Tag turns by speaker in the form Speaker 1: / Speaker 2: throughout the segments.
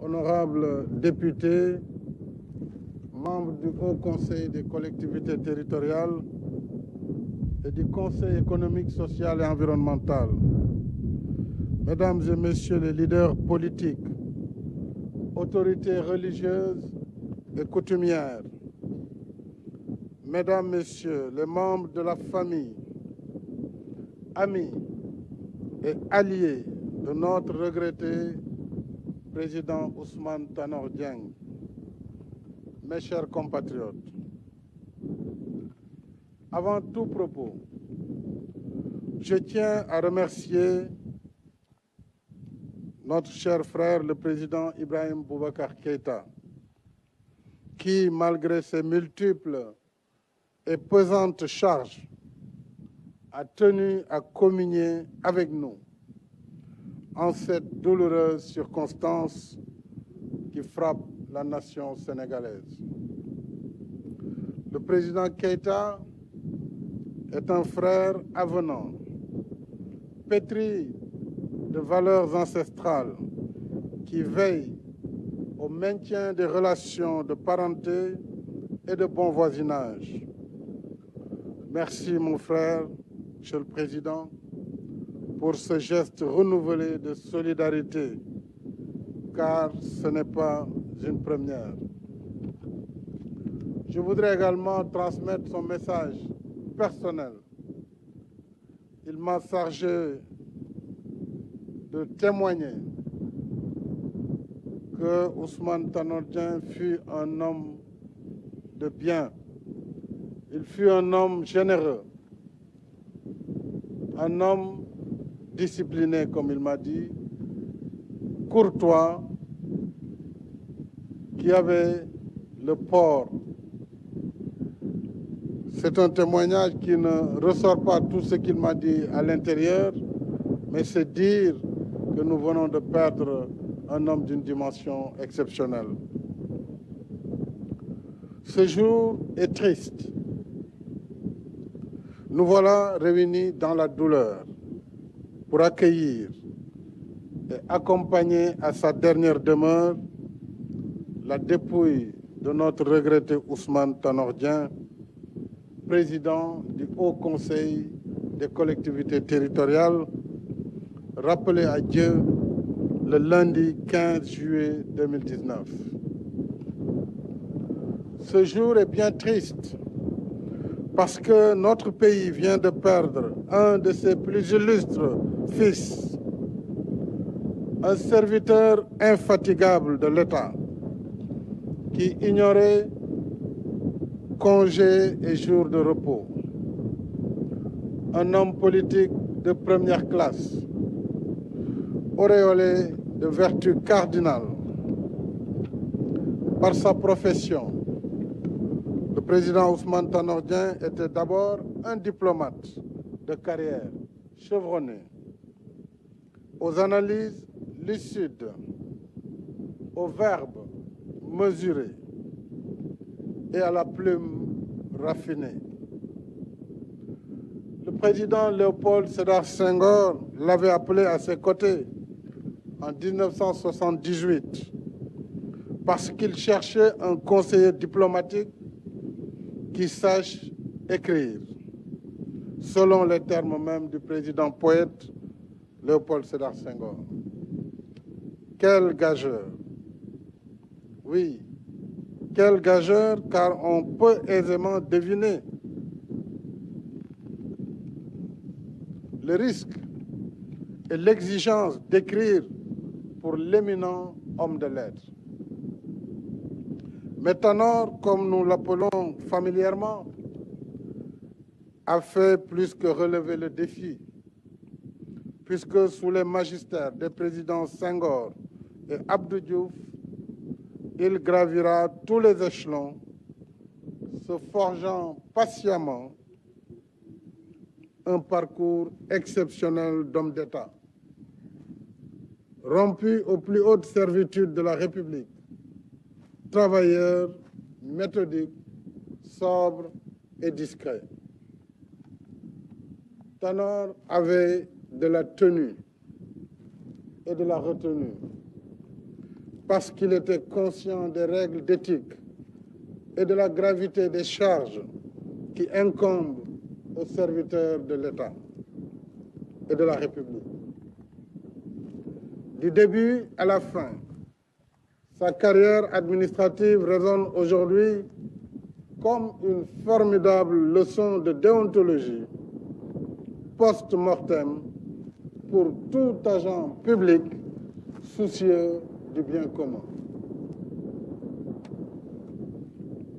Speaker 1: Honorables députés, membres du Haut Conseil des collectivités territoriales et du Conseil économique, social et environnemental, Mesdames et Messieurs les leaders politiques, autorités religieuses et coutumières, Mesdames, Messieurs les membres de la famille, amis et alliés de notre regretté président Ousmane Tanor Dieng, mes chers compatriotes, avant tout propos, je tiens à remercier notre cher frère, le président Ibrahim Boubacar Keïta, qui, malgré ses multiples et pesantes charges, a tenu à communier avec nous en cette douloureuse circonstance qui frappe la nation sénégalaise. Le président Keïta est un frère avenant, pétri de valeurs ancestrales, qui veille au maintien des relations de parenté et de bon voisinage. Merci mon frère, Monsieur le Président, pour ce geste renouvelé de solidarité, car ce n'est pas une première. Je voudrais également transmettre son message personnel. Il m'a chargé de témoigner que Ousmane Tanor Dieng fut un homme de bien. Il fut un homme généreux, un homme discipliné, comme il m'a dit, courtois, qui avait le port. C'est un témoignage qui ne ressort pas tout ce qu'il m'a dit à l'intérieur, mais c'est dire que nous venons de perdre un homme d'une dimension exceptionnelle. Ce jour est triste. Nous voilà réunis dans la douleur pour accueillir et accompagner à sa dernière demeure la dépouille de notre regretté Ousmane Tanor Dieng, président du Haut Conseil des collectivités territoriales, rappelé à Dieu le lundi 15 juillet 2019. Ce jour est bien triste parce que notre pays vient de perdre un de ses plus illustres fils, un serviteur infatigable de l'État qui ignorait congés et jours de repos, un homme politique de première classe, auréolé de vertus cardinales. Par sa profession, le président Ousmane Tanor Dieng était d'abord un diplomate de carrière chevronné, aux analyses lucides, aux verbes mesurés et à la plume raffinée. Le président Léopold Sédar Senghor l'avait appelé à ses côtés en 1978 parce qu'il cherchait un conseiller diplomatique qui sache écrire, selon les termes même du président poète Léopold Sédar Senghor. Quel gageur! Oui, quel gageur, car on peut aisément deviner le risque et l'exigence d'écrire pour l'éminent homme de lettres. Mais Tanor, comme nous l'appelons familièrement, a fait plus que relever le défi, puisque sous les magistères des présidents Senghor et Abdou Diouf, il gravira tous les échelons, se forgeant patiemment un parcours exceptionnel d'homme d'État, rompu aux plus hautes servitudes de la République, travailleur, méthodique, sobre et discret. Tanor avait de la tenue, et de la retenue, parce qu'il était conscient des règles d'éthique et de la gravité des charges qui incombent aux serviteurs de l'État et de la République. Du début à la fin, sa carrière administrative résonne aujourd'hui comme une formidable leçon de déontologie post-mortem pour tout agent public soucieux du bien commun.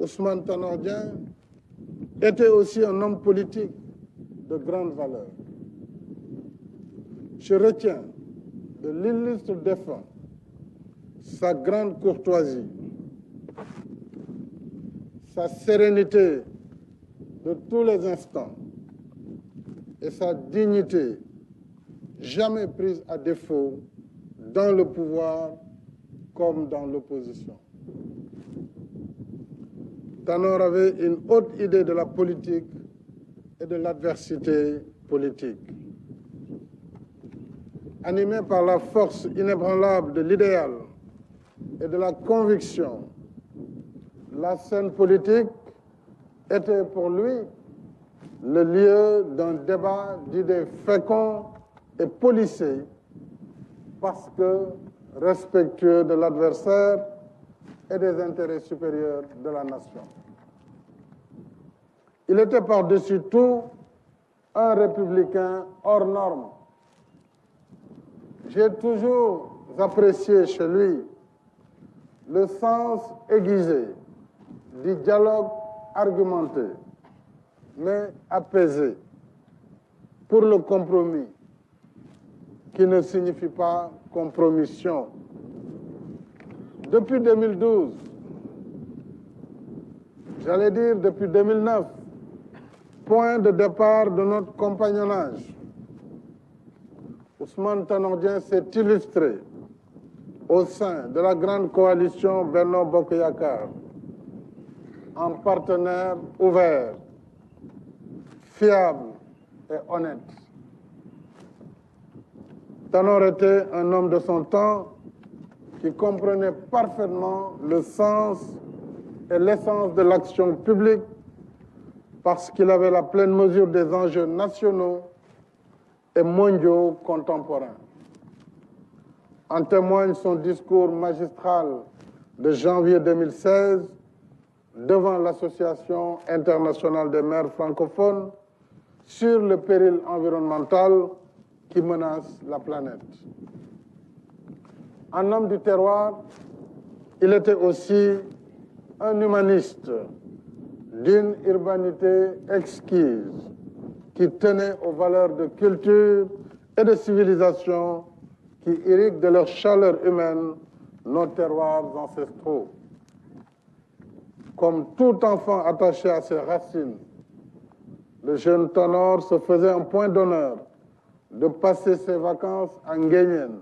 Speaker 1: Ousmane Tanor Dieng était aussi un homme politique de grande valeur. Je retiens de l'illustre défunt sa grande courtoisie, sa sérénité de tous les instants et sa dignité jamais prise à défaut dans le pouvoir comme dans l'opposition. Tanor avait une haute idée de la politique et de l'adversité politique. Animé par la force inébranlable de l'idéal et de la conviction, la scène politique était pour lui le lieu d'un débat d'idées féconds et policé parce que respectueux de l'adversaire et des intérêts supérieurs de la nation. Il était par-dessus tout un républicain hors norme. J'ai toujours apprécié chez lui le sens aiguisé du dialogue argumenté, mais apaisé, pour le compromis, qui ne signifie pas compromission. Depuis 2012, j'allais dire depuis 2009, point de départ de notre compagnonnage, Ousmane Tanor Dieng s'est illustré au sein de la grande coalition Benno Bokk Yakaar en partenaire ouvert, fiable et honnête. Tanor était un homme de son temps qui comprenait parfaitement le sens et l'essence de l'action publique parce qu'il avait la pleine mesure des enjeux nationaux et mondiaux contemporains. En témoigne son discours magistral de janvier 2016 devant l'Association internationale des maires francophones sur le péril environnemental qui menace la planète. Un homme du terroir, il était aussi un humaniste d'une urbanité exquise qui tenait aux valeurs de culture et de civilisation qui irriguent de leur chaleur humaine nos terroirs ancestraux. Comme tout enfant attaché à ses racines, le jeune Tanor se faisait un point d'honneur de passer ses vacances en Guéniène,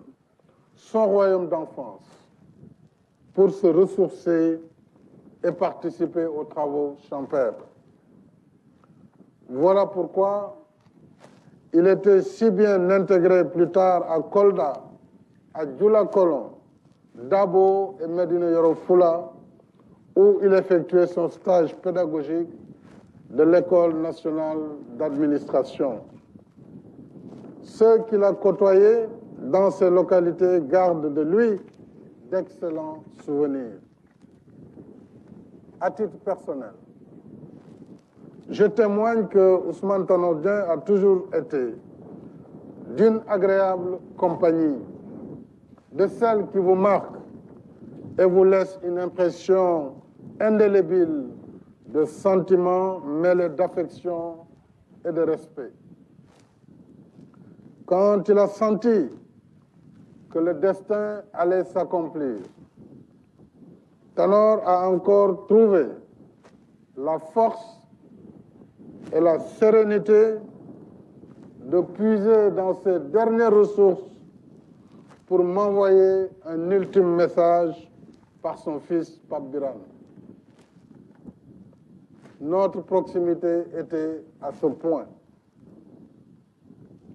Speaker 1: son royaume d'enfance, pour se ressourcer et participer aux travaux champêtres. Voilà pourquoi il était si bien intégré plus tard à Kolda, à Dioula-Colon, Dabo et Médina Yoro Foulah, où il effectuait son stage pédagogique de l'École nationale d'administration. Ceux qu'il a côtoyés dans ces localités gardent de lui d'excellents souvenirs. À titre personnel, je témoigne que Ousmane Tanor Dieng a toujours été d'une agréable compagnie, de celle qui vous marque et vous laisse une impression indélébile de sentiments mêlés d'affection et de respect. Quand il a senti que le destin allait s'accomplir, Tanor a encore trouvé la force et la sérénité de puiser dans ses dernières ressources pour m'envoyer un ultime message par son fils Pape Birane. Notre proximité était à ce point.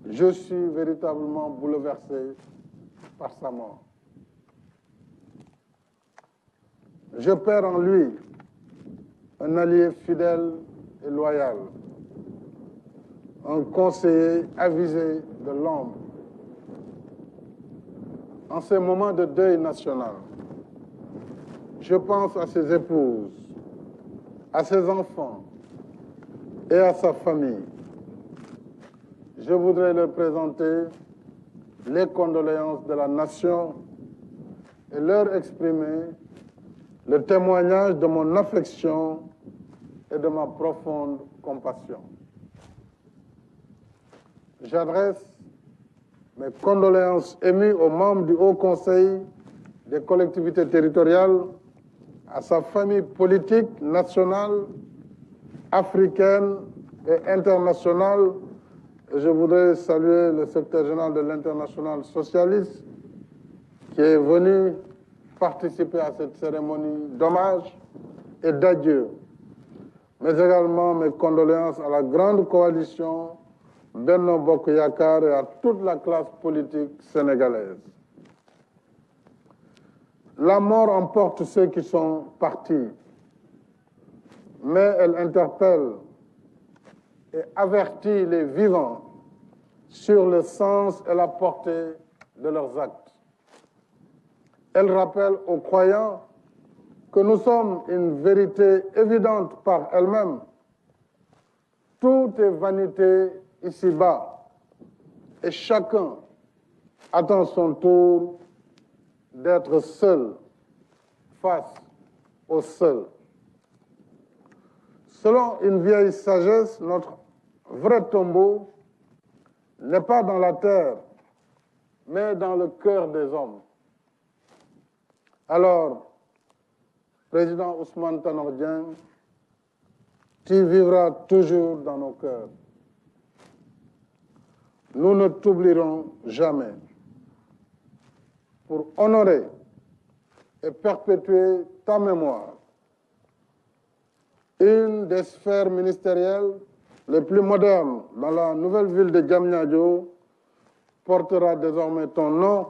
Speaker 1: Je suis véritablement bouleversé par sa mort. Je perds en lui un allié fidèle et loyal, un conseiller avisé de l'ombre. En ces moments de deuil national, je pense à ses épouses, à ses enfants et à sa famille. Je voudrais leur présenter les condoléances de la nation et leur exprimer le témoignage de mon affection et de ma profonde compassion. J'adresse mes condoléances émues aux membres du Haut Conseil des collectivités territoriales, à sa famille politique nationale, africaine et internationale. Et je voudrais saluer le secrétaire général de l'Internationale socialiste qui est venu participer à cette cérémonie d'hommage et d'adieu, mais également mes condoléances à la grande coalition Benno Bokk Yakaar et à toute la classe politique sénégalaise. La mort emporte ceux qui sont partis, mais elle interpelle et avertit les vivants sur le sens et la portée de leurs actes. Elle rappelle aux croyants que nous sommes une vérité évidente par elle-même. Tout est vanité ici-bas et chacun attend son tour d'être seul face au seul. Selon une vieille sagesse, notre vrai tombeau n'est pas dans la terre, mais dans le cœur des hommes. Alors, Président Ousmane Tanor Dieng, tu vivras toujours dans nos cœurs. Nous ne t'oublierons jamais. Pour honorer et perpétuer ta mémoire, une des sphères ministérielles les plus modernes dans la nouvelle ville de Diamniadio portera désormais ton nom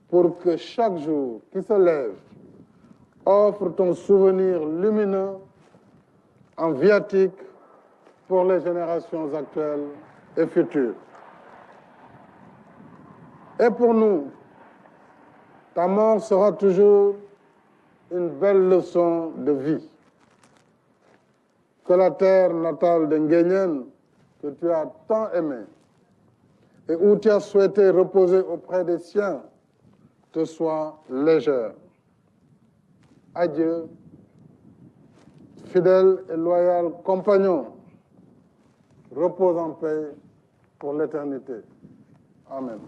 Speaker 1: pour que chaque jour qui se lève offre ton souvenir lumineux en viatique pour les générations actuelles et futures. Et pour nous, ta mort sera toujours une belle leçon de vie. Que la terre natale de Nguyen, que tu as tant aimée et où tu as souhaité reposer auprès des siens, te soit légère. Adieu, fidèle et loyal compagnon, repose en paix pour l'éternité. Amen.